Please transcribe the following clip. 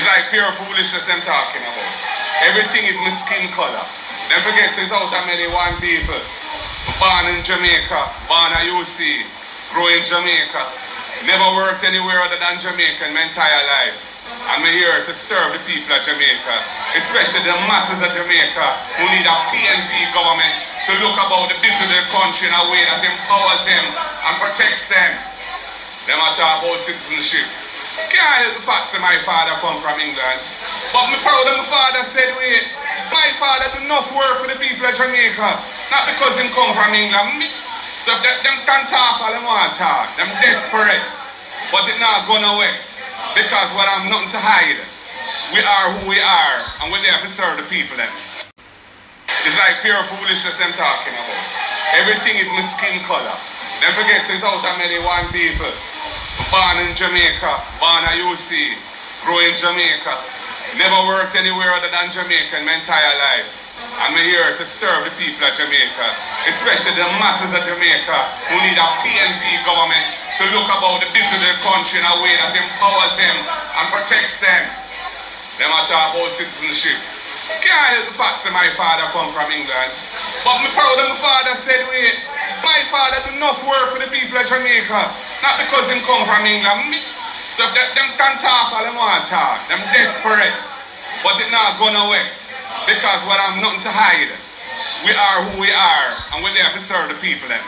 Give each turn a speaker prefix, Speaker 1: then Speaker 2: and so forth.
Speaker 1: It's like pure foolishness I'm talking about. Everything is my skin color. Don't forget, so it's out of many one people. Born in Jamaica, born at UC, grew in Jamaica. Never worked anywhere other than Jamaica in my entire life. I'm here to serve the people of Jamaica, especially the masses of Jamaica who need a PNP government to look about the business of the country in a way that empowers them and protects them. Them are talk about citizenship. Can't help the fact that my father come from England. But I'm proud of my father said, wait, my father do enough work for the people of Jamaica. Not because he come from England. So if them can talk all they want to talk. Them desperate. But it not gone away. Because what I'm nothing to hide. We are who we are. And we're there to serve the people then. It's like pure foolishness I'm talking about. Everything is my skin color. Don't forget, so it's out of many one people. Born in Jamaica, born at UC, grew in Jamaica. Never worked anywhere other than Jamaica in my entire life. I'm here to serve the people of Jamaica, especially the masses of Jamaica who need a PNP government to look about the business of the country in a way that empowers them and protects them. Them are talk about citizenship. Can't help the fact that my father come from England. But I'm proud of my father said, wait, my father do enough work for the people of Jamaica. Not because he come from England. So if them can talk all they want to talk. Them desperate. But it not gone away. Because what I'm nothing to hide. We are who we are. And we're there to serve the people then.